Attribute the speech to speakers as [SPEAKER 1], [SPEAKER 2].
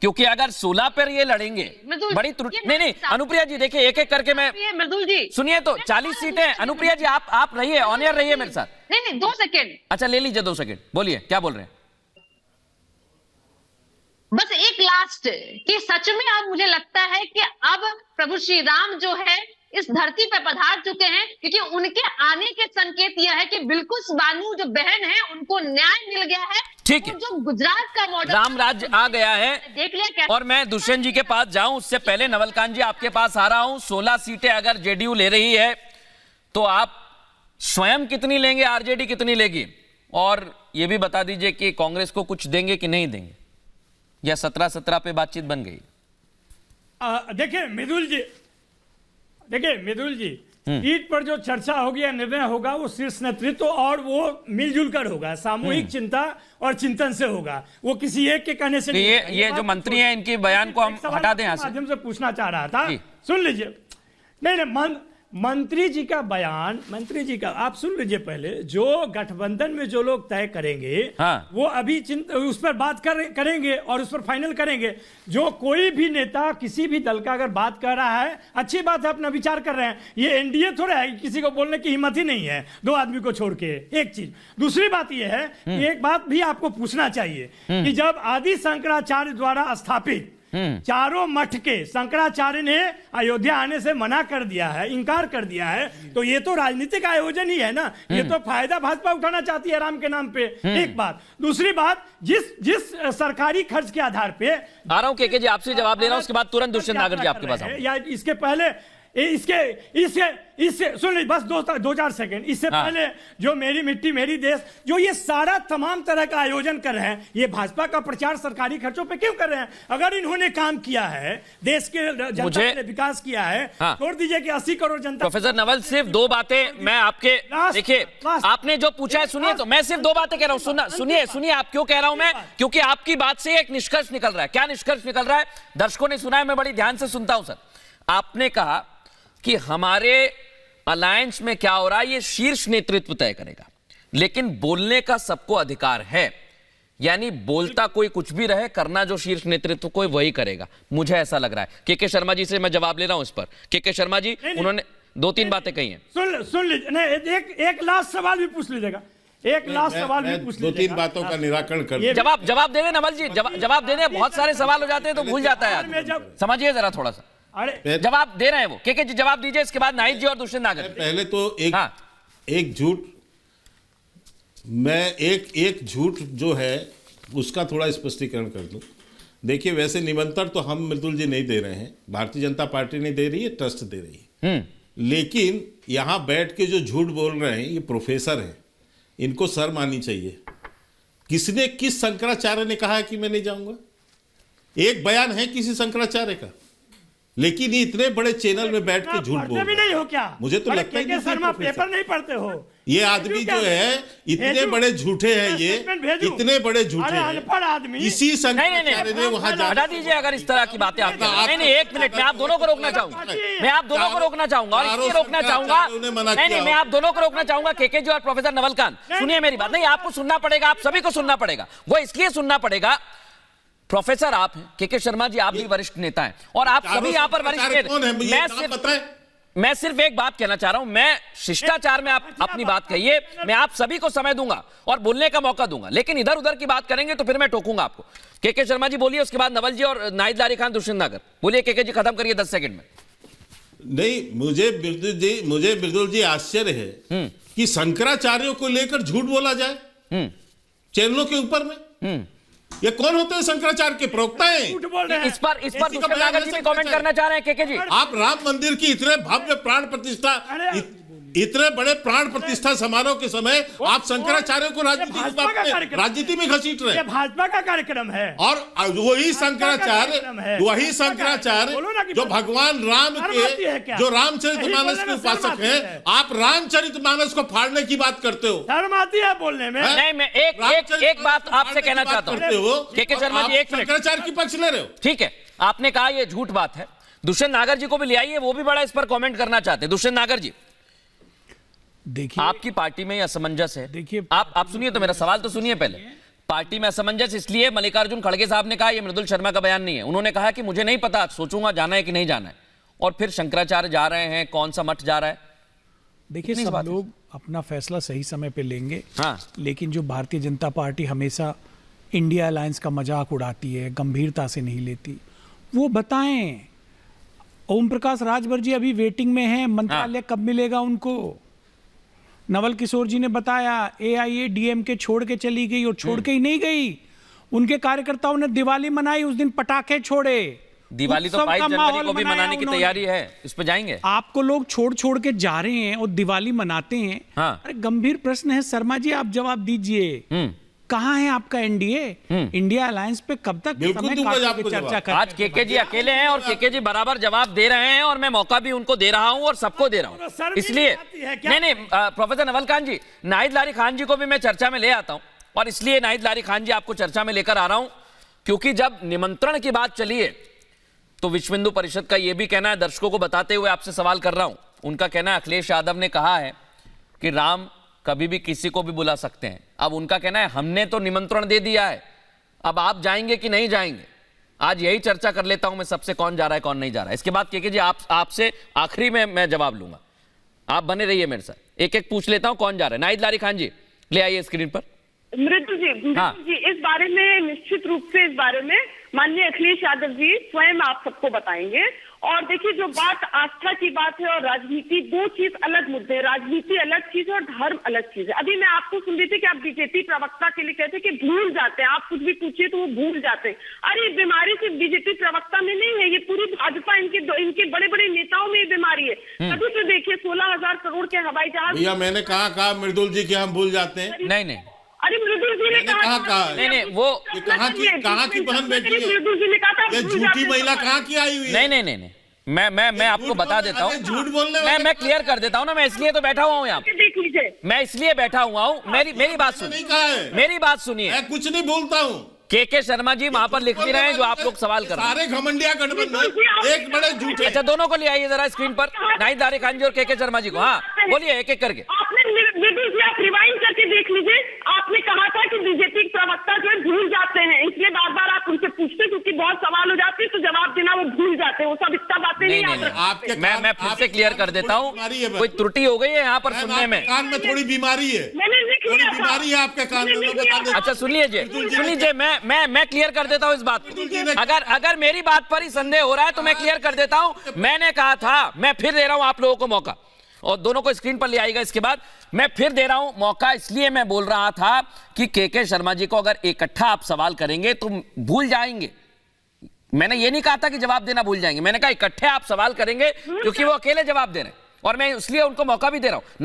[SPEAKER 1] क्योंकि अगर 16 पर ये लड़ेंगे बड़ी त्रुटि। नहीं अनुप्रिया जी देखिए, एक एक करके मैं,
[SPEAKER 2] मृदुल जी
[SPEAKER 1] सुनिए तो 40 सीटें। अनुप्रिया जी आप रहिए, ऑन एयर रहिए मेरे साथ।
[SPEAKER 2] नहीं 2 सेकेंड।
[SPEAKER 1] अच्छा ले लीजिए 2 सेकेंड, बोलिए क्या बोल रहे हैं।
[SPEAKER 2] बस एक लास्ट कि सच में अब मुझे लगता है कि अब प्रभु श्री राम जो है इस धरती पर पधार चुके हैं, क्योंकि उनके आने के संकेत यह है कि बिल्कुस बानू जो बहन है उनको न्याय मिल गया है।
[SPEAKER 1] ठीक है,
[SPEAKER 2] जो गुजरात का मॉडल
[SPEAKER 1] राम राज्य आ गया है।
[SPEAKER 2] देख लिया क्या?
[SPEAKER 1] और मैं दुष्यंत जी के पास जाऊं उससे पहले नवलकांत जी आपके पास आ रहा हूं। 16 सीटें अगर जेडीयू ले रही है तो आप स्वयं कितनी लेंगे, आरजेडी कितनी लेगी, और ये भी बता दीजिए कि कांग्रेस को कुछ देंगे कि नहीं देंगे, या 17-17 पे बातचीत बन गई।
[SPEAKER 3] देखिए मिदुल जी ईट पर जो चर्चा होगी या निर्णय होगा वो शीर्ष नेतृत्व और वो मिलजुल कर होगा, सामूहिक चिंता और चिंतन से होगा, वो किसी एक के कहने से
[SPEAKER 1] तो
[SPEAKER 3] नहीं।
[SPEAKER 1] ये जो मंत्री हैं इनके बयान को हम हटा दें यहाँ से।
[SPEAKER 3] माध्यम से पूछना चाह रहा था, सुन लीजिए। नहीं मंत्री जी का बयान, मंत्री जी का आप सुन लीजिए पहले। जो गठबंधन में जो लोग तय करेंगे वो अभी उस पर बात करेंगे और उस पर फाइनल करेंगे। जो कोई भी नेता किसी भी दल का अगर बात कर रहा है, अच्छी बात है, अपना विचार कर रहे हैं। ये एनडीए थोड़ा है, किसी को बोलने की हिम्मत ही नहीं है 2 आदमी को छोड़ के। एक चीज। दूसरी बात यह है कि एक बात भी आपको पूछना चाहिए कि जब आदि शंकराचार्य द्वारा स्थापित चारों मठ के शंकराचार्य ने अयोध्या आने से मना कर दिया है, इनकार कर दिया है, तो ये तो राजनीतिक आयोजन ही है ना। ये तो फायदा भाजपा उठाना चाहती है राम के नाम पे। एक बात। दूसरी बात, जिस सरकारी खर्च के आधार पे
[SPEAKER 1] आ रहा हूं केके जी, आपसे जवाब ले रहा हूं, उसके बाद तुरंत दुष्यंत नागर जी आपके पास आऊंगा।
[SPEAKER 3] या इसके पहले इससे सुन लीजिए बस 2-4 सेकंड। इससे पहले जो मेरी मिट्टी मेरी देश, जो ये सारा तमाम तरह का आयोजन कर रहे हैं, ये भाजपा का प्रचार सरकारी खर्चों पे क्यों कर रहे हैं? अगर इन्होंने काम किया है, देश के जनता ने विकास किया है, छोड़ दीजिए कि 80 करोड़ जनता।
[SPEAKER 1] प्रोफेसर नवल, सिर्फ 2 बातें मैं आपके, देखिए आपने जो पूछा है सुनिए, तो मैं सिर्फ 2 बातें कह रहा हूं। सुनिए आप क्यों कह रहा हूं मैं, क्योंकि आपकी बात से एक निष्कर्ष निकल रहा है। क्या निष्कर्ष निकल रहा है दर्शकों ने सुना है, मैं बड़ी ध्यान से सुनता हूं। सर आपने कहा कि हमारे अलायंस में क्या हो रहा है ये शीर्ष नेतृत्व तय करेगा, लेकिन बोलने का सबको अधिकार है। यानी बोलता कोई कुछ भी रहे, करना जो शीर्ष नेतृत्व कोई वही करेगा। मुझे ऐसा लग रहा है। केके शर्मा जी से मैं जवाब ले रहा हूं इस पर। केके शर्मा जी उन्होंने 2-3 बातें कही हैं।
[SPEAKER 3] सुन लीजिए। नहीं एक लास्ट सवाल भी पूछ लीजिएगा। एक लास्ट सवाल भी पूछ लीजिएगा।
[SPEAKER 4] 2-3 बातों का निराकरण कर
[SPEAKER 1] जवाब दे दें नवल जी, जवाब दे दें। बहुत सारे सवाल हो जाते हैं तो भूल जाता है, समझिए जरा थोड़ा सा।
[SPEAKER 3] अरे
[SPEAKER 1] जवाब दे रहे हैं वो, केके जी जवाब दीजिए, इसके बाद नाहिद जी और दुष्यंत नागर।
[SPEAKER 4] पहले तो एक झूठ, मैं एक झूठ जो है उसका थोड़ा स्पष्टीकरण कर दूं। देखिए वैसे निमंत्रण तो हम मृदुल जी नहीं दे रहे हैं, भारतीय जनता पार्टी नहीं दे रही है, ट्रस्ट दे रही है। लेकिन यहां बैठ के जो झूठ बोल रहे हैं ये प्रोफेसर हैं, इनको शर्म आनी चाहिए। किस शंकराचार्य ने कहा है कि मैं नहीं जाऊंगा? एक बयान है किसी शंकराचार्य का, लेकिन ये इतने बड़े चैनल में बैठ के झूठ बोल रहे
[SPEAKER 3] भी नहीं हो क्या?
[SPEAKER 4] मुझे तो लगता है कि
[SPEAKER 3] शर्मा पेपर नहीं पढ़ते हो।
[SPEAKER 4] ये आदमी जो है इतने बड़े झूठे हैं, ये इतने बड़े झूठे हैं। इसी शंकराचार्य ने वहां
[SPEAKER 1] हटा दीजिए अगर इस तरह की बातें आप नहीं 1 मिनट, मैं आप दोनों को रोकना चाहूंगा। मैं आप दोनों को रोकना चाहूंगा और इसलिए रोकना चाहूंगा। नहीं मैं आप दोनों को रोकना चाहूंगा, केके जी और प्रोफेसर नवलकांत। सुनिए मेरी बात। नहीं आपको सुनना पड़ेगा, आप सभी को सुनना पड़ेगा। वो इसलिए सुनना पड़ेगा, प्रोफेसर आप हैं, केके शर्मा जी आप भी वरिष्ठ नेता हैं और आप सभी यहां पर वरिष्ठ नेता। मैं सिर्फ एक बात कहना चाह रहा हूं, मैं शिष्टाचार में आप अपनी बात कहिए, मैं आप सभी को समय दूंगा और बोलने का मौका दूंगा, लेकिन इधर उधर की बात करेंगे तो फिर मैं टोकूंगा आपको। केके शर्मा जी बोलिए, उसके बाद नवल जी और नाहिद लारी खान, दुष्यंत नागर। बोलिए केके जी, खत्म करिए 10 सेकंड में।
[SPEAKER 4] नहीं, मुझे मृदुल जी आश्चर्य है कि शंकराचार्यों को लेकर झूठ बोला जाए चैनलों के ऊपर में। ये कौन होते हैं शंकराचार्य के प्रवक्ता हैं?
[SPEAKER 1] इस पर दुष्यंत नागर जी भी कमेंट करना चाह रहे हैं। केके जी,
[SPEAKER 4] आप राम मंदिर की इतने भव्य प्राण प्रतिष्ठा, इतने बड़े प्राण प्रतिष्ठा समारोह के समय आप शंकराचार्य को राजनीति में घसीट रहे हैं।
[SPEAKER 3] भाजपा का कार्यक्रम है और
[SPEAKER 4] वही शंकराचार्य जो भगवान राम के, जो रामचरितमानस के उपासक हैं, आप रामचरितमानस को फाड़ने की बात करते हो।
[SPEAKER 3] शर्म आती है बोलने में।
[SPEAKER 1] नहीं, मैं एक बात आपसे कहना चाहता हूँ केके शर्मा जी, 1 मिनट।
[SPEAKER 4] शंकराचार्य की पक्ष ले रहे हो,
[SPEAKER 1] ठीक है, आपने कहा ये झूठ बात है। दुष्यंत नागर जी को भी ले आइए, वो भी बड़ा इस पर कमेंट करना चाहते हैं। दुष्यंत नागर जी, देखिए आपकी पार्टी में असमंजस है। देखिए आप सुनिए तो, मेरा सवाल तो सुनिए पहले। पार्टी में असमंजस इसलिए मल्लिकार्जुन खड़गे साहब ने कहा यह मृदुल शर्मा का बयान नहीं है, उन्होंने कहा कि मुझे नहीं पता, सोचूंगा जाना है कि नहीं जाना है। और फिर शंकराचार्य जा रहे हैं, कौन सा मठ जा रहा है?
[SPEAKER 5] देखिए, सब लोग अपना फैसला सही समय पे लेंगे।
[SPEAKER 1] हाँ।
[SPEAKER 5] लेकिन जो भारतीय जनता पार्टी हमेशा इंडिया अलायंस का मजाक उड़ाती है, गंभीरता से नहीं लेती, वो बताएं। ओम प्रकाश राजभर जी अभी वेटिंग में हैं, मंत्रालय कब मिलेगा उनको? नवल किशोर जी ने बताया AIADMK छोड़ के चली गई, और छोड़ के ही नहीं गई, उनके कार्यकर्ताओं ने दिवाली मनाई, उस दिन पटाखे छोड़े।
[SPEAKER 1] दिवाली तो
[SPEAKER 5] उत्सव
[SPEAKER 1] 22
[SPEAKER 5] का
[SPEAKER 1] जनवरी
[SPEAKER 5] माहौल
[SPEAKER 1] को भी
[SPEAKER 5] मनाया
[SPEAKER 1] मनाने की
[SPEAKER 5] उन्होंने।
[SPEAKER 1] तैयारी है, इस पे जाएंगे।
[SPEAKER 5] आपको लोग छोड़ के जा रहे हैं और दिवाली मनाते हैं।
[SPEAKER 1] हाँ।
[SPEAKER 5] अरे गंभीर प्रश्न है शर्मा जी, आप जवाब दीजिए। कहाँ है आपका NDA? इंडिया अलायंस पे कब तक
[SPEAKER 4] बिल्कुल
[SPEAKER 5] समय
[SPEAKER 4] दूंगा
[SPEAKER 5] काटोगे
[SPEAKER 4] आपको
[SPEAKER 5] चर्चा
[SPEAKER 4] जवाब।
[SPEAKER 5] कर?
[SPEAKER 1] आज केके जी अकेले हैं और केके जी बराबर जवाब दे रहे हैं, और मैं मौका भी उनको दे रहा हूं और सबको दे रहा हूं। इसलिए नहीं, प्रोफेसर नवल खान जी, नाहिद लारी खान जी को भी मैं चर्चा में ले आता हूं, और इसलिए नाहिद लारी खान जी आपको चर्चा में लेकर आ रहा हूं क्योंकि जब निमंत्रण की बात चली है तो विश्व हिंदू परिषद का यह भी कहना है, दर्शकों को बताते हुए आपसे सवाल कर रहा हूं, उनका कहना है अखिलेश यादव ने कहा है कि राम कभी भी किसी को भी बुला सकते हैं। अब उनका कहना है हमने तो निमंत्रण दे दिया है, अब आप जाएंगे कि नहीं जाएंगे? आज यही चर्चा कर लेता हूं मैं सबसे, कौन जा रहा है कौन नहीं जा रहा है। इसके बाद केके जी आपसे आखिरी में मैं जवाब लूंगा, आप बने रहिए मेरे साथ, एक एक पूछ लेता हूं कौन जा रहा है। नाहिद लारी खान जी ले आइए स्क्रीन पर।
[SPEAKER 6] मृदुल जी, इस बारे में निश्चित रूप से इस बारे में माननीय अखिलेश यादव जी स्वयं आप सबको बताएंगे। और देखिए, जो बात आस्था की बात है और राजनीति, दो चीज अलग मुद्दे, राजनीति अलग चीज है और धर्म अलग चीज है। अभी मैं आपको सुन रही थी कि आप बीजेपी प्रवक्ता के लिए कहते हैं कि भूल जाते हैं, आप कुछ भी पूछिए तो वो भूल जाते हैं। अरे बीमारी सिर्फ बीजेपी प्रवक्ता में नहीं है, ये पूरी भाजपा, इनके बड़े बड़े नेताओं में ये बीमारी है। अभी तो देखिए 16,000 करोड़ के हवाई जहाज।
[SPEAKER 4] भैया मैंने कहा मृदुल जी कि हम भूल जाते हैं?
[SPEAKER 1] नहीं,
[SPEAKER 6] अरे मृदुल जी ने कहा
[SPEAKER 1] नहीं, वो
[SPEAKER 4] कहाँ की बहन बेटी है?
[SPEAKER 6] मृदुल जी ने कहा था
[SPEAKER 4] ये झूठी महिला कहाँ की आई हुई है?
[SPEAKER 1] नहीं, मैं आपको बता देता हूँ,
[SPEAKER 4] झूठ बोलने
[SPEAKER 1] मैं क्लियर कर देता हूँ ना, मैं इसलिए तो बैठा हुआ हूँ यहाँ पे,
[SPEAKER 6] देख लीजिए,
[SPEAKER 1] मैं इसलिए बैठा हुआ हूँ। मेरी बात सुनिए,
[SPEAKER 4] नहीं कहा है,
[SPEAKER 1] मेरी बात सुनिए।
[SPEAKER 4] मैं कुछ नहीं बोलता हूँ।
[SPEAKER 1] केके शर्मा जी वहां पर लिख भी रहे हैं जो आप लोग सवाल कर रहे हैं।
[SPEAKER 4] सारे घमंडिया गठबंधन एक बड़े झूठे।
[SPEAKER 1] अच्छा, दोनों को ले आइए जरा स्क्रीन पर, नाहिद लारी खान जी और केके शर्मा जी को। हाँ बोलिए एक एक करके।
[SPEAKER 6] आपने मृदुल जी आप रिवाइंड करके देख लीजिए, आपने कहा था कि बीजेपी प्रवक्ता जो है भूल जाते हैं, इसलिए बार बार आप उनसे पूछते क्योंकि बहुत सवाल हो जाते हैं तो जवाब देना वो भूल जाते हैं, वो सब इतना बातें नहीं याद रखते।
[SPEAKER 1] मैं फिर से क्लियर कर देता हूँ, कोई त्रुटि हो गई है यहाँ पर सुनने में।
[SPEAKER 4] कान में थोड़ी बीमारी है,
[SPEAKER 6] मैंने लिख
[SPEAKER 4] थोड़ी
[SPEAKER 6] लिया था।
[SPEAKER 4] बीमारी है आपके कान में, मैं बता देता
[SPEAKER 1] अच्छा सुन लीजिए, मैं क्लियर कर देता हूँ इस बात को। अगर मेरी बात पर ही संदेह हो रहा है तो मैं क्लियर कर देता हूँ। मैंने कहा था, मैं फिर दे रहा हूँ आप लोगों को मौका, और दोनों को स्क्रीन पर ले आएगा इसके बाद। मैं फिर दे रहा हूं मौका, इसलिए मैं बोल रहा था कि केके शर्मा जी को अगर इकट्ठा आप सवाल करेंगे तो भूल जाएंगे। मैंने ये नहीं कहा था कि जवाब देना भूल जाएंगे, मैंने कहा इकट्ठे आप सवाल करेंगे क्योंकि वो अकेले जवाब दे रहे हैं, और मैं इसलिए उनको मौका भी दे रहा हूं।